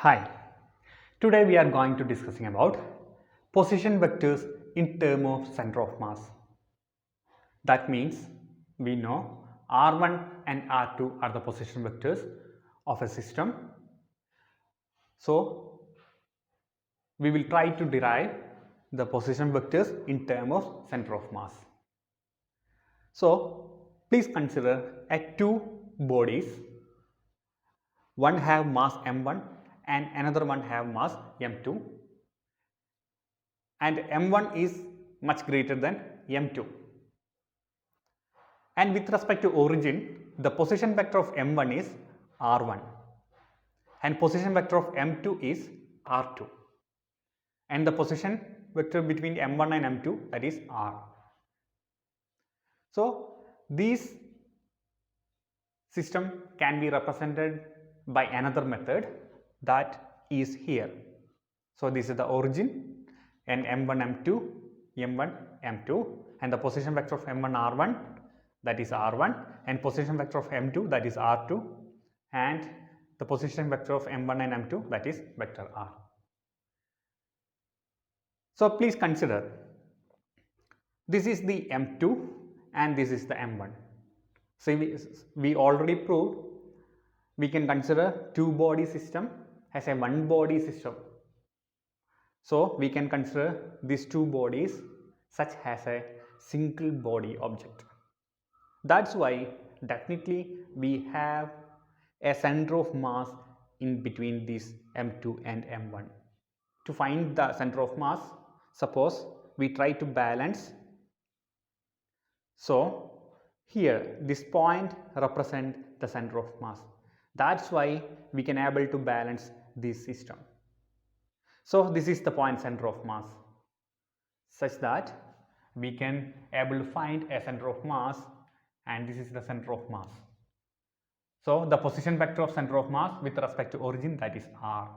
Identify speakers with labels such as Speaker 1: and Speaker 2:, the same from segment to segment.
Speaker 1: Hi, today we are going to discussing about position vectors in term of center of mass. That means we know R1 and R2 are the position vectors of a system. So we will try to derive the position vectors in term of center of mass. So please consider two bodies. One have mass m1 and another one have mass m2, and m1 is much greater than m2. And with respect to origin, the position vector of m1 is r1 and position vector of m2 is r2, and the position vector between m1 and m2, that is r. So these system can be represented by another method, that is here. So this is the origin and m1 m2, m1 m2, and the position vector of m1 r1, that is r1, and position vector of m2, that is r2, and the position vector of m1 and m2, that is vector r. So please consider, this is the m2 and this is the m1. So we already proved we can consider two body system as a one body system. So we can consider these two bodies such as a single body object. That's why definitely we have a center of mass in between these m2 and m1. To find the center of mass, suppose we try to balance. So here this point represents the center of mass. That's why we can able to balance this system. So this is the point center of mass, such that we can able to find a center of mass, and this is the center of mass. So the position vector of center of mass with respect to origin, that is r.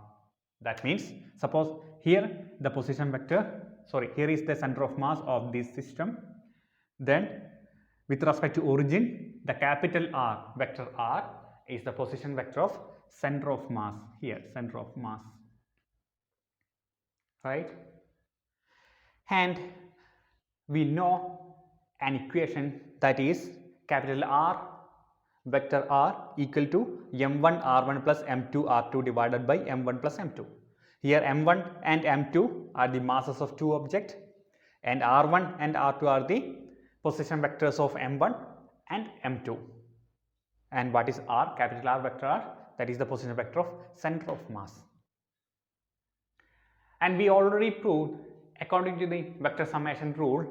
Speaker 1: That means suppose here the position vector, here is the center of mass of this system, then with respect to origin, the capital R, vector r, is the position vector of center of mass, here center of mass, right? And we know an equation, that is capital R vector r equal to m1 r1 plus m2 r2 divided by m1 plus m2. Here m1 and m2 are the masses of two objects, and r1 and r2 are the position vectors of m1 and m2. And what is r? Capital R vector r, that is the position vector of center of mass. And we already proved, according to the vector summation rule,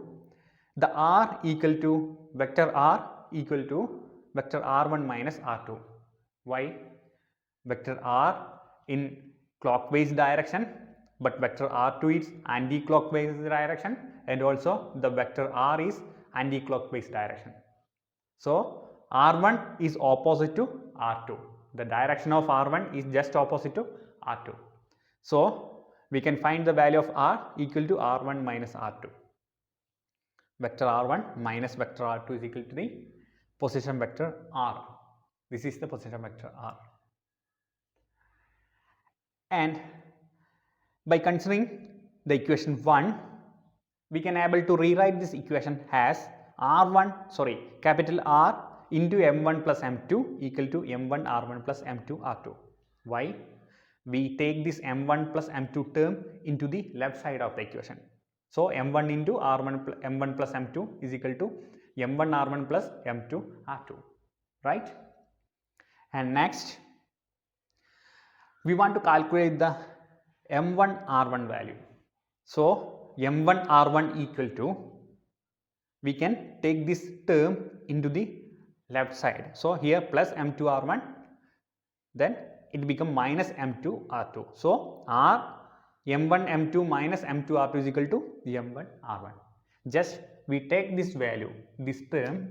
Speaker 1: the r equal to vector r equal to vector r1 minus r2. Why? Vector r in clockwise direction, but vector r2 is anti-clockwise direction, and also the vector r is anti-clockwise direction. So r1 is opposite to r2. The direction of r1 is just opposite to r2. So we can find the value of r equal to r1 minus r2. Vector r1 minus vector r2 is equal to the position vector r. This is the position vector r. And by considering the equation 1, we can able to rewrite this equation as capital R into m1 plus m2 equal to m1 r1 plus m2 r2. Why? We take this m1 plus m2 term into the left side of the equation. So m1 into m1 plus m2 is equal to m1 r1 plus m2 r2, right? And next we want to calculate the m1 r1 value. So m1 r1 equal to, we can take this term into the left side. So here plus m2 r1, then it become minus m2 r2. So r m1 m2 minus m2 r2 is equal to m1 r1. Just we take this value, this term,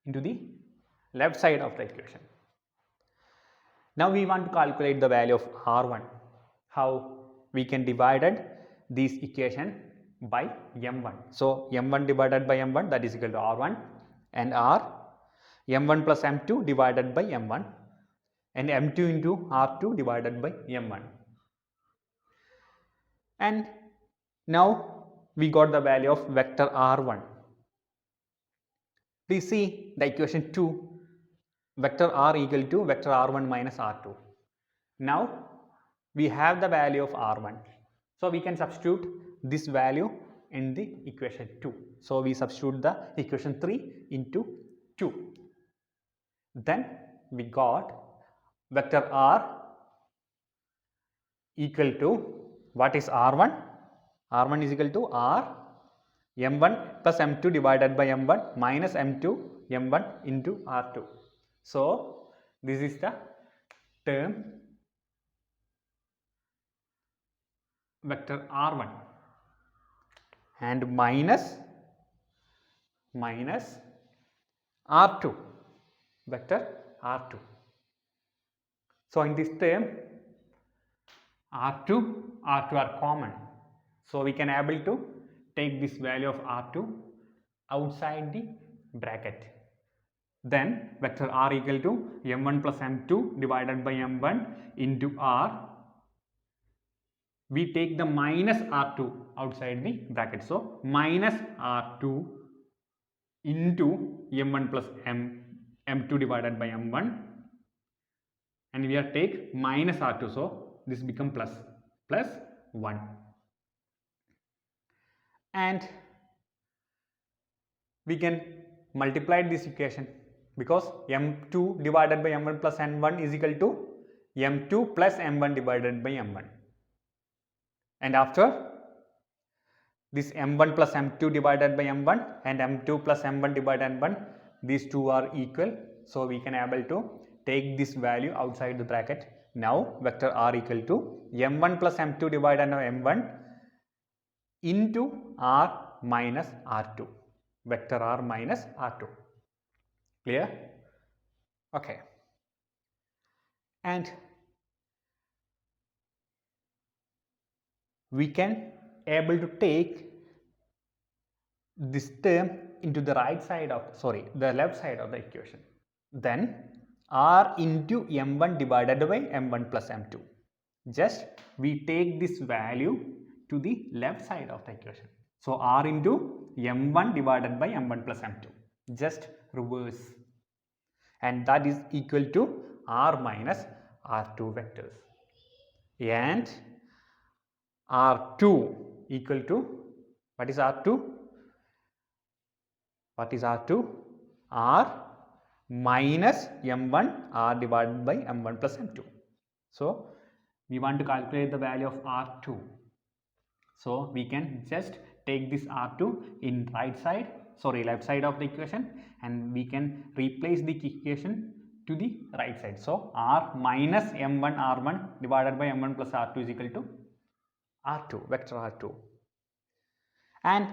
Speaker 1: into the left side of the equation. Now we want to calculate the value of r1. How? We can divide this equation by m1. So m1 divided by m1, that is equal to r1, and r m1 plus m2 divided by m1, and m2 into r2 divided by m1. And now we got the value of vector r1. Please see the equation 2, vector r equal to vector r1 minus r2. Now we have the value of r1. So we can substitute this value in the equation 2. So we substitute the equation 3 into 2. Then we got vector r equal to, what is r1? r1 is equal to r m1 plus m2 divided by m1 minus m2 m1 into r2. So this is the term vector r1 and minus r2 vector r2. So in this term r2 are common, so we can able to take this value of r2 outside the bracket. Then vector r equal to m1 plus m2 divided by m1 into r. We take the minus r2 outside the bracket, so minus r2 into m1 plus m2 divided by m1, and we are take minus r2, so this become plus 1. And we can multiply this equation, because m2 divided by m1 plus m1 is equal to m2 plus m1 divided by m1, and after this m1 plus m2 divided by m1 and m2 plus m1 divided by m1, these two are equal, so we can able to take this value outside the bracket. Now vector r equal to m1 plus m2 divided by m1 into r minus r2, vector r minus r2. Clear? Okay. And we can able to take this term into the right side of, the left side of the equation. Then r into m1 divided by m1 plus m2. Just we take this value to the left side of the equation. So r into m1 divided by m1 plus m2. Just reverse. And that is equal to r minus r2 vectors. And r2 equal to, what is r2? What is r2? r minus m1 r divided by m1 plus m2. So we want to calculate the value of r2. So we can just take this r2 in left side of the equation, and we can replace the equation to the right side. So r minus m1 r1 divided by m1 plus r2 is equal to r2, vector r2. And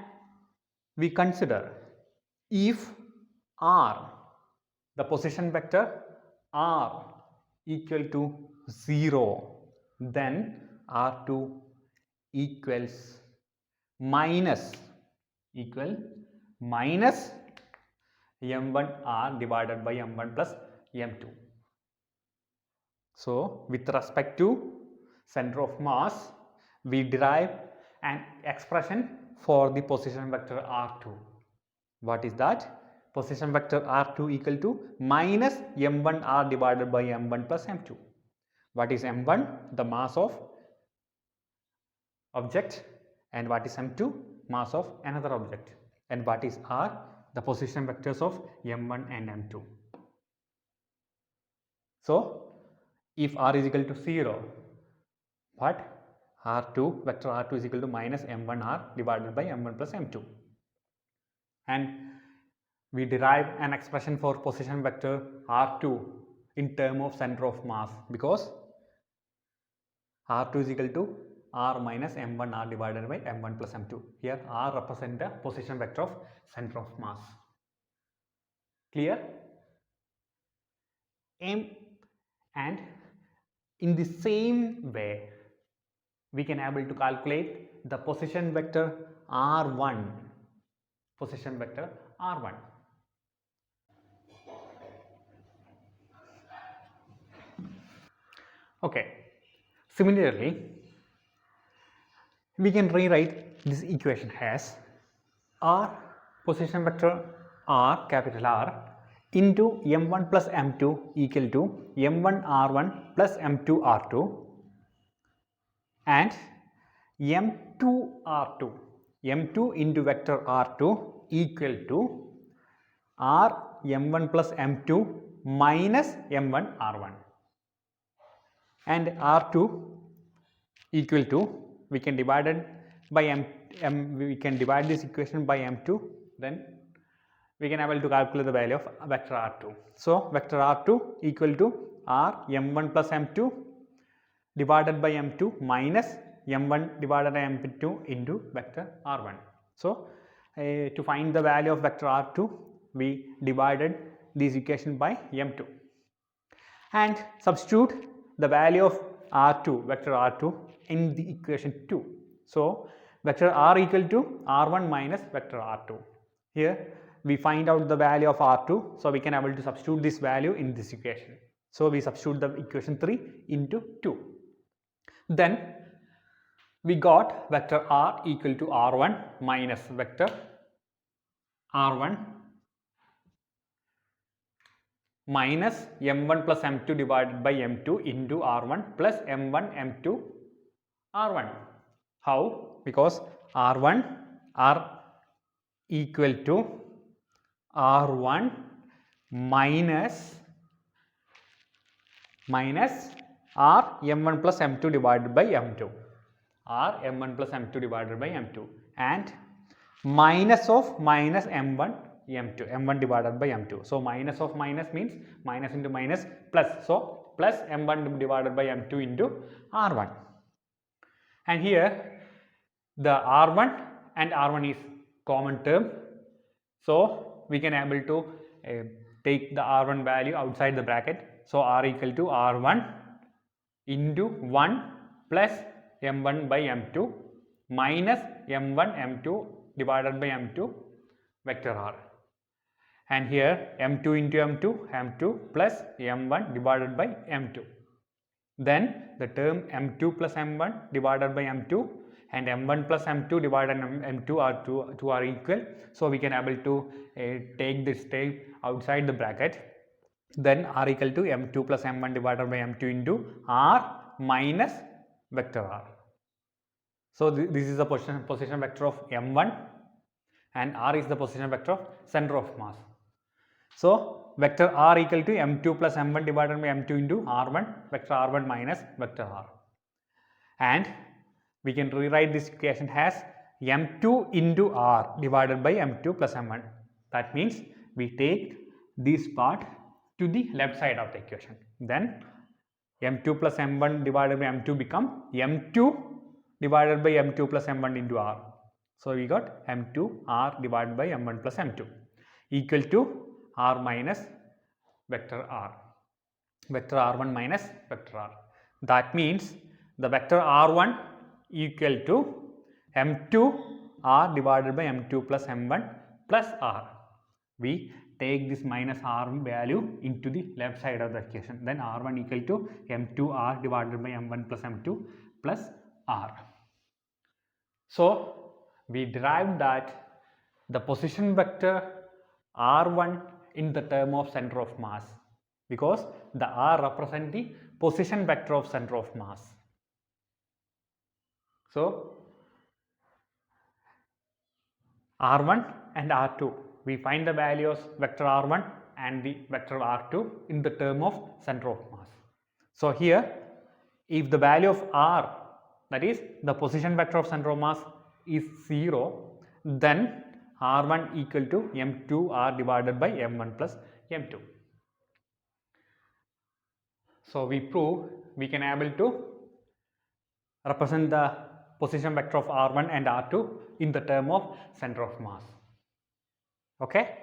Speaker 1: we consider if r, the position vector r equal to 0, then r2 equals minus m1 r divided by m1 plus m2. So with respect to center of mass, we derive an expression for the position vector r2. What is that? Position vector r2 equal to minus m1 r divided by m1 plus m2. What is m1? The mass of object. And what is m2? Mass of another object. And what is r? The position vectors of m1 and m2. So if r is equal to 0, what? r2, vector r2 is equal to minus m1 r divided by m1 plus m2. And we derive an expression for position vector r2 in term of center of mass, because r2 is equal to r minus m1 r divided by m1 plus m2. Here r represent the position vector of center of mass. Clear? And in the same way, we can able to calculate the position vector r1. Position vector r1. Okay. Similarly, we can rewrite this equation as R position vector R, capital R, into m1 plus m2 equal to m1 r1 plus m2 r2 and m2 r2, m2 into vector r2 equal to r m1 plus m2 minus m1 r1 and r2 equal to, we can divide it by we can divide this equation by m2, then we can able to calculate the value of vector r2. So vector r2 equal to r m1 plus m2 divided by m2 minus m1 divided by m2 into vector r1. So to find the value of vector r2, we divided this equation by m2 and substitute the value of r2, vector r2, in the equation 2. So vector r equal to r1 minus vector r2. Here we find out the value of r2, so we can able to substitute this value in this equation. So we substitute the equation 3 into 2. Then we got vector r equal to r1 minus vector r1 minus m1 plus m2 divided by m2 into r1 plus m1 m2 r1. How? Because r1 r equal to r1 minus r m1 plus m2 divided by m2, r m1 plus m2 divided by m2 and minus of minus m1 m2, m1 divided by m2. So minus of minus means minus into minus plus, so plus m1 divided by m2 into r1. And here the r1 and r1 is common term, so we can able to take the r1 value outside the bracket. So r equal to r1 into 1 plus m1 by m2 minus m1 m2 divided by m2 vector r, and here m2 into m2 plus m1 divided by m2. Then the term m2 plus m1 divided by m2 and m1 plus m2 divided by m2 are two are equal, so we can able to take this step outside the bracket. Then r equal to m2 plus m1 divided by m2 into r minus vector r. So this is the position vector of m1 and r is the position vector of center of mass. So vector r equal to m2 plus m1 divided by m2 into r1, vector r1 minus vector r, and we can rewrite this equation as m2 into r divided by m2 plus m1. That means we take this part to the left side of the equation. Then m2 plus m1 divided by m2 become m2 divided by m2 plus m1 into r. So we got m2 r divided by m1 plus m2 equal to r minus vector r, vector r1 minus vector r. That means the vector r1 equal to m2 r divided by m2 plus m1 plus r. We take this minus r value into the left side of the equation. Then r1 equal to m2 r divided by m1 plus m2 plus r. So we derived that the position vector r1 in the term of center of mass, because the r represent the position vector of center of mass. So r1 and r2, we find the values vector r1 and the vector r2 in the term of center of mass. So here if the value of r, that is the position vector of center of mass, is 0, then r1 equal to m2 r divided by m1 plus m2. So we prove we can able to represent the position vector of r1 and r2 in the term of center of mass. Okay.